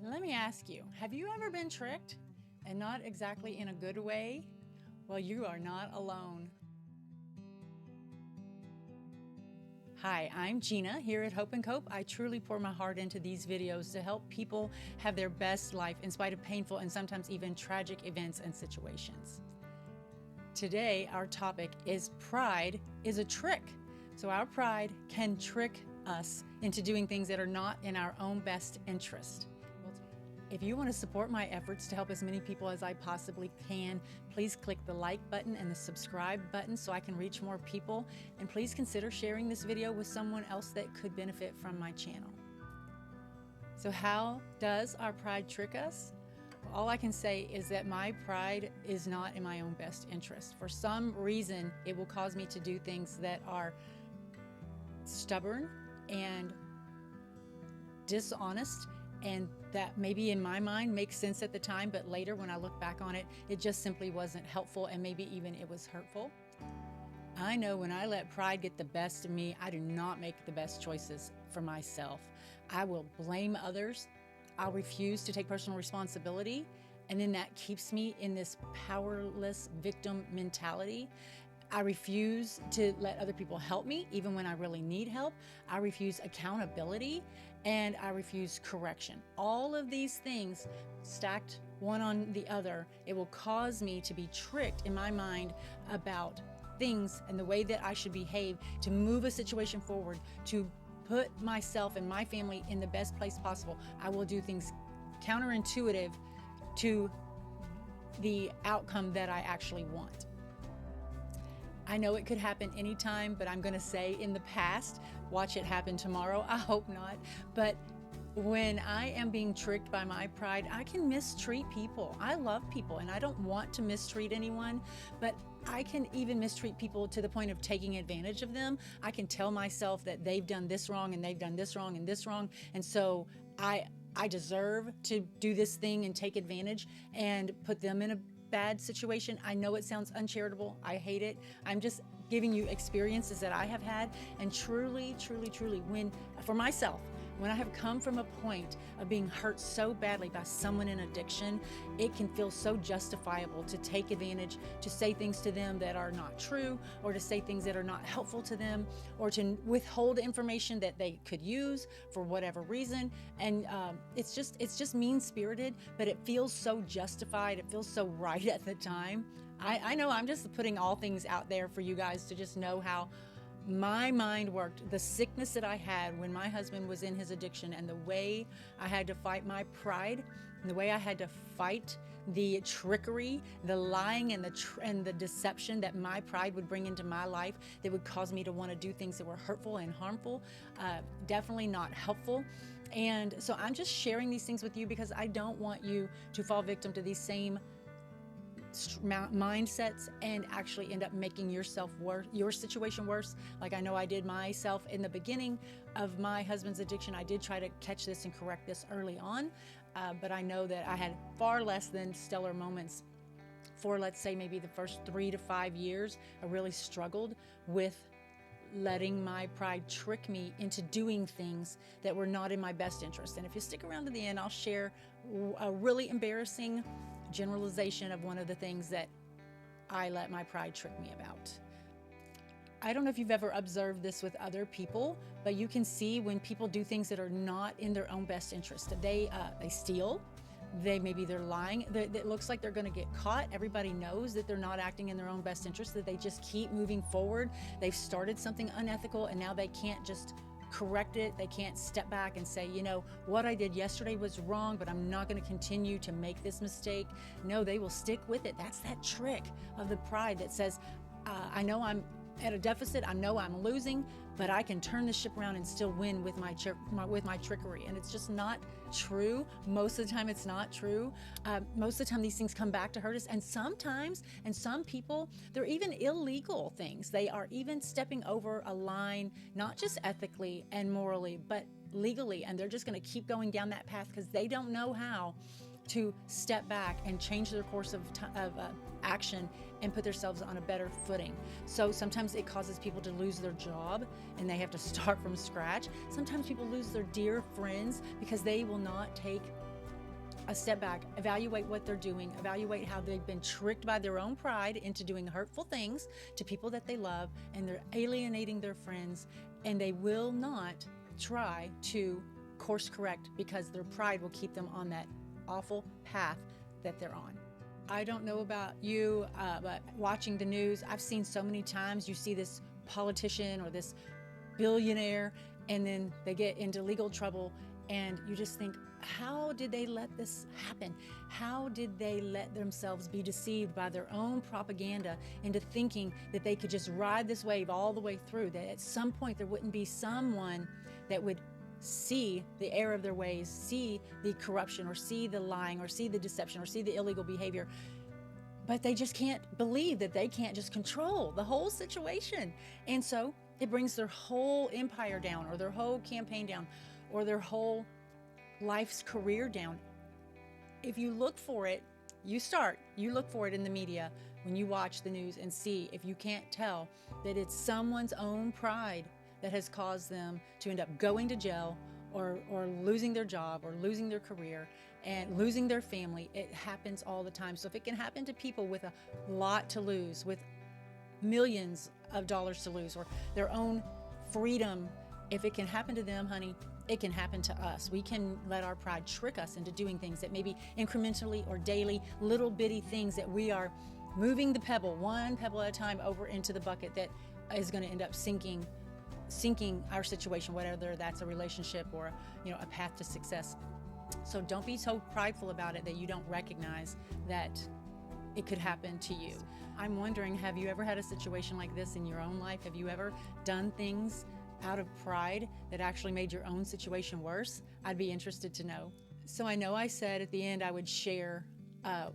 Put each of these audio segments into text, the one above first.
Let me ask you, have you ever been tricked? And not exactly in a good way? Well, you are not alone. Hi, I'm Gina here at Hope and Cope. I truly pour my heart into these videos to help people have their best life in spite of painful and sometimes even tragic events and situations. Today, our topic is pride is a trick. So our pride can trick us into doing things that are not in our own best interest. If you want to support my efforts to help as many people as I possibly can, please click the like button and the subscribe button so I can reach more people. And please consider sharing this video with someone else that could benefit from my channel. So how does our pride trick us? All I can say is that my pride is not in my own best interest. For some reason, it will cause me to do things that are stubborn and dishonest, and that maybe in my mind makes sense at the time, but later when I look back on it, it just simply wasn't helpful, and maybe even it was hurtful. I know when I let pride get the best of me, I do not make the best choices for myself. I will blame others. I'll refuse to take personal responsibility, and then that keeps me in this powerless victim mentality. I refuse to let other people help me, even when I really need help. I refuse accountability, and I refuse correction. All of these things stacked one on the other, it will cause me to be tricked in my mind about things and the way that I should behave to move a situation forward, to put myself and my family in the best place possible. I will do things counterintuitive to the outcome that I actually want. I know it could happen anytime, but I'm going to say in the past, watch it happen tomorrow. I hope not. But when I am being tricked by my pride, I can mistreat people. I love people and I don't want to mistreat anyone, but I can even mistreat people to the point of taking advantage of them. I can tell myself that they've done this wrong and they've done this wrong and this wrong. And so I deserve to do this thing and take advantage and put them in a bad situation. I know it sounds uncharitable. I hate it. I'm just giving you experiences that I have had, and truly, for myself, when I have come from a point of being hurt so badly by someone in addiction, it can feel so justifiable to take advantage, to say things to them that are not true, or to say things that are not helpful to them, or to withhold information that they could use for whatever reason. And it's just mean-spirited, but it feels so justified. It feels so right at the time. I know I'm just putting all things out there for you guys to just know how my mind worked, the sickness that I had when my husband was in his addiction, and the way I had to fight my pride, and the way I had to fight the trickery, the lying, and the deception that my pride would bring into my life that would cause me to want to do things that were hurtful and harmful, definitely not helpful. And so I'm just sharing these things with you because I don't want you to fall victim to these same mindsets and actually end up making yourself worse, your situation worse. Like I know I did myself in the beginning of my husband's addiction. I did try to catch this and correct this early on, but I know that I had far less than stellar moments for, let's say, maybe the first 3 to 5 years. I really struggled with letting my pride trick me into doing things that were not in my best interest. And if you stick around to the end, I'll share a really embarrassing generalization of one of the things that I let my pride trick me about. I don't know if you've ever observed this with other people, but you can see when people do things that are not in their own best interest. They steal. Maybe they're lying. It looks like they're going to get caught. Everybody knows that they're not acting in their own best interest, that they just keep moving forward. They've started something unethical and now they can't just correct it. They can't step back and say, you know, what I did yesterday was wrong, but I'm not going to continue to make this mistake. No, they will stick with it. That's that trick of the pride that says, I know I'm at a deficit, I know I'm losing, but I can turn the ship around and still win with my trickery. And it's just not true. Most of the time it's not true. Most of the time these things come back to hurt us, and sometimes, and some people, they're even illegal things. They are even stepping over a line, not just ethically and morally, but legally, and they're just going to keep going down that path because they don't know how to step back and change their course of action and put themselves on a better footing. So sometimes it causes people to lose their job and they have to start from scratch. Sometimes people lose their dear friends because they will not take a step back, evaluate what they're doing, evaluate how they've been tricked by their own pride into doing hurtful things to people that they love, and they're alienating their friends, and they will not try to course correct because their pride will keep them on that awful path that they're on. I don't know about you, but watching the news, I've seen so many times you see this politician or this billionaire, and then they get into legal trouble, and you just think, how did they let this happen? How did they let themselves be deceived by their own propaganda into thinking that they could just ride this wave all the way through, that at some point there wouldn't be someone that would see the error of their ways, see the corruption, or see the lying, or see the deception, or see the illegal behavior. But they just can't believe that they can't just control the whole situation. And so it brings their whole empire down, or their whole campaign down, or their whole life's career down. If you look for it, you look for it in the media when you watch the news, and see if you can't tell that it's someone's own pride that has caused them to end up going to jail, or losing their job, or losing their career, and losing their family. It happens all the time. So if it can happen to people with a lot to lose, with millions of dollars to lose, or their own freedom, if it can happen to them, honey, it can happen to us. We can let our pride trick us into doing things that maybe incrementally or daily, little bitty things that we are moving the pebble, one pebble at a time, over into the bucket that is going to end up sinking our situation, whether that's a relationship or a path to success. So don't be so prideful about it that you don't recognize that it could happen to you. I'm wondering, have you ever had a situation like this in your own life? Have you ever done things out of pride that actually made your own situation worse? I'd be interested to know. So I know I said at the end I would share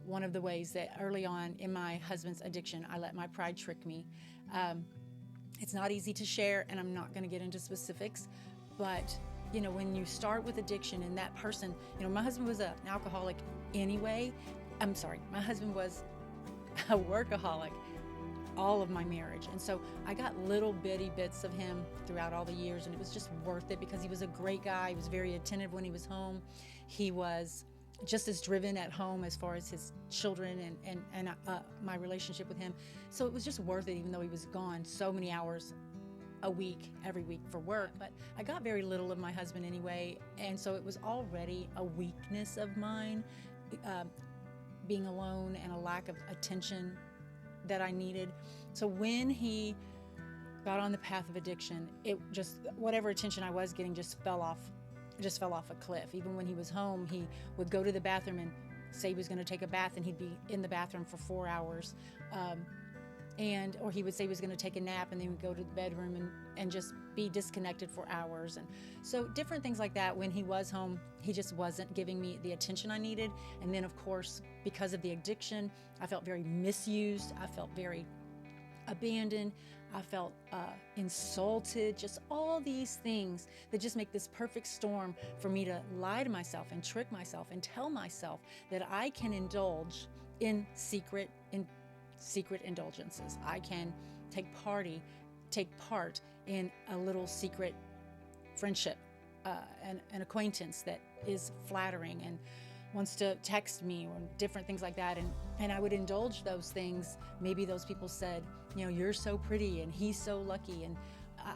one of the ways that early on in my husband's addiction, I let my pride trick me. It's not easy to share, and I'm not going to get into specifics, but when you start with addiction, and that person, my husband was an alcoholic anyway. My husband was a workaholic all of my marriage. And so I got little bitty bits of him throughout all the years, and it was just worth it because he was a great guy. He was very attentive when he was home. He was just as driven at home as far as his children and my relationship with him. So it was just worth it, even though he was gone so many hours a week, every week for work. But I got very little of my husband anyway, and so it was already a weakness of mine, being alone and a lack of attention that I needed. So when he got on the path of addiction, it just, whatever attention I was getting just fell off a cliff. Even when he was home, he would go to the bathroom and say he was going to take a bath, and he'd be in the bathroom for 4 hours. Or he would say he was going to take a nap, and then we'd go to the bedroom and just be disconnected for hours. And so different things like that. When he was home, he just wasn't giving me the attention I needed. And then, of course, because of the addiction, I felt very misused. I felt very abandoned. I felt insulted, just all these things that just make this perfect storm for me to lie to myself and trick myself and tell myself that I can indulge in secret indulgences. I can take part in a little secret friendship, an acquaintance that is flattering and wants to text me, or different things like that. And I would indulge those things. Maybe those people said, you're so pretty and he's so lucky. And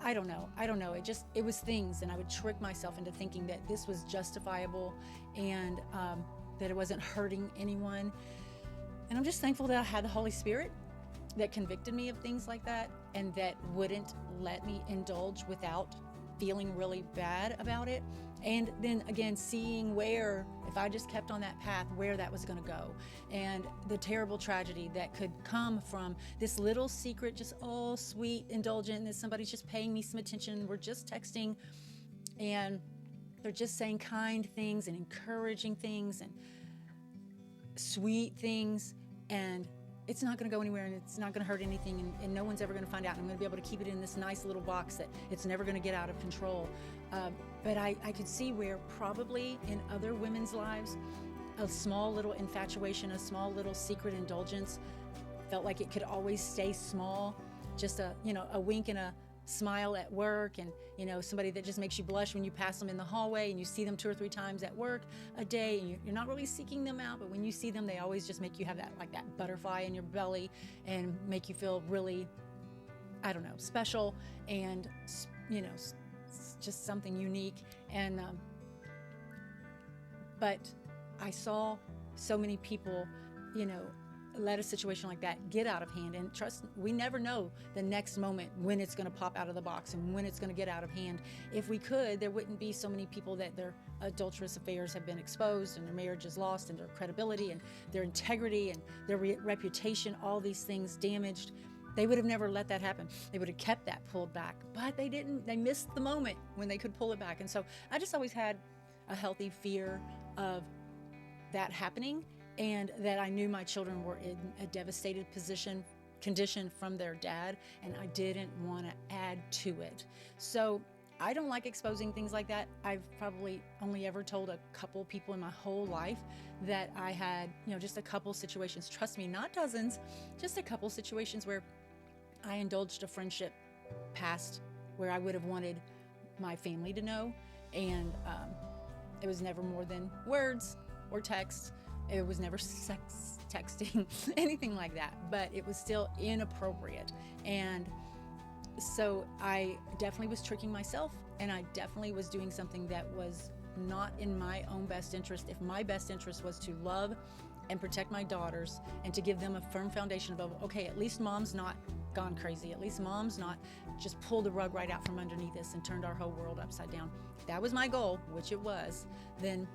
I don't know. It was things. And I would trick myself into thinking that this was justifiable, and that it wasn't hurting anyone. And I'm just thankful that I had the Holy Spirit that convicted me of things like that, and that wouldn't let me indulge without feeling really bad about it. And then again, seeing where, if I just kept on that path, where that was going to go, and the terrible tragedy that could come from this little secret, just sweet, indulgent, that somebody's just paying me some attention. We're just texting, and they're just saying kind things and encouraging things and sweet things, and it's not going to go anywhere, and it's not going to hurt anything, and no one's ever going to find out. I'm going to be able to keep it in this nice little box that it's never going to get out of control. But I could see where probably in other women's lives, a small little infatuation, a small little secret indulgence felt like it could always stay small. Just a wink and a smile at work, and somebody that just makes you blush when you pass them in the hallway and you see them 2 or 3 times at work a day, and you're not really seeking them out, but when you see them, they always just make you have that butterfly in your belly and make you feel really, I don't know, special, and just something unique. And but I saw so many people let a situation like that get out of hand. And trust, we never know the next moment when it's going to pop out of the box and when it's going to get out of hand. If we could, there wouldn't be so many people that their adulterous affairs have been exposed and their marriage is lost and their credibility and their integrity and their reputation, all these things damaged. They would have never let that happen. They would have kept that pulled back, but they didn't. They missed the moment when they could pull it back. And so I just always had a healthy fear of that happening, and that I knew my children were in a devastated condition from their dad, and I didn't want to add to it. So I don't like exposing things like that. I've probably only ever told a couple people in my whole life that I had, just a couple situations. Trust me, not dozens, just a couple situations where I indulged a friendship past where I would have wanted my family to know, and it was never more than words or text. It was never sex texting, anything like that, but it was still inappropriate. And so I definitely was tricking myself, and I definitely was doing something that was not in my own best interest. If my best interest was to love and protect my daughters and to give them a firm foundation of, okay, at least mom's not gone crazy. At least mom's not just pulled the rug right out from underneath us and turned our whole world upside down. If that was my goal, which it was, then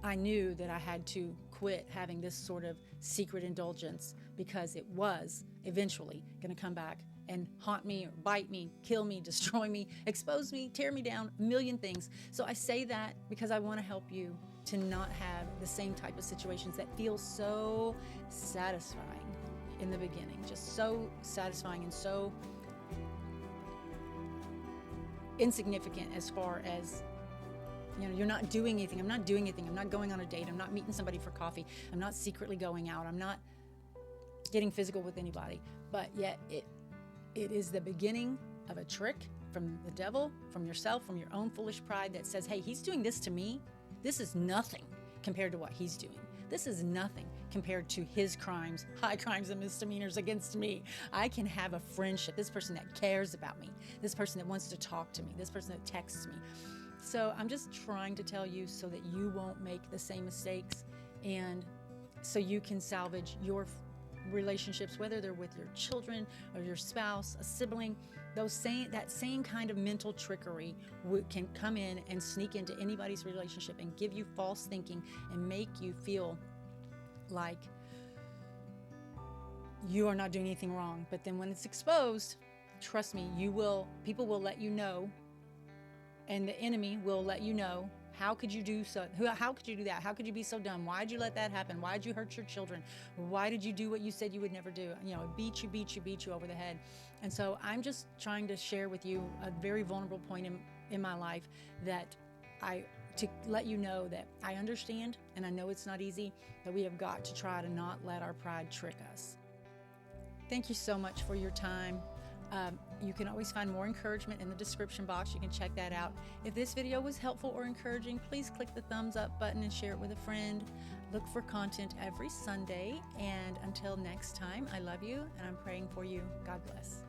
I knew that I had to quit having this sort of secret indulgence, because it was eventually going to come back and haunt me or bite me, kill me, destroy me, expose me, tear me down, a million things. So I say that because I want to help you to not have the same type of situations that feel so satisfying in the beginning, just so satisfying and so insignificant as far as you're not doing anything. I'm not doing anything. I'm not going on a date. I'm not meeting somebody for coffee. I'm not secretly going out. I'm not getting physical with anybody. But yet it is the beginning of a trick from the devil, from yourself, from your own foolish pride that says, hey, he's doing this to me. This is nothing compared to what he's doing. This is nothing compared to his crimes, high crimes and misdemeanors against me. I can have a friendship. This person that cares about me. This person that wants to talk to me. This person that texts me. So I'm just trying to tell you so that you won't make the same mistakes, and so you can salvage your relationships, whether they're with your children or your spouse, a sibling. That same kind of mental trickery can come in and sneak into anybody's relationship and give you false thinking and make you feel like you are not doing anything wrong. But then when it's exposed, trust me, people will let you know. And the enemy will let you know, how could you do so? How could you do that? How could you be so dumb? Why did you let that happen? Why did you hurt your children? Why did you do what you said you would never do? Beat you over the head. And so I'm just trying to share with you a very vulnerable point in my life to let you know that I understand, and I know it's not easy, but we have got to try to not let our pride trick us. Thank you so much for your time. You can always find more encouragement in the description box. You can check that out. If this video was helpful or encouraging, please click the thumbs up button and share it with a friend. Look for content every Sunday. And until next time, I love you and I'm praying for you. God bless.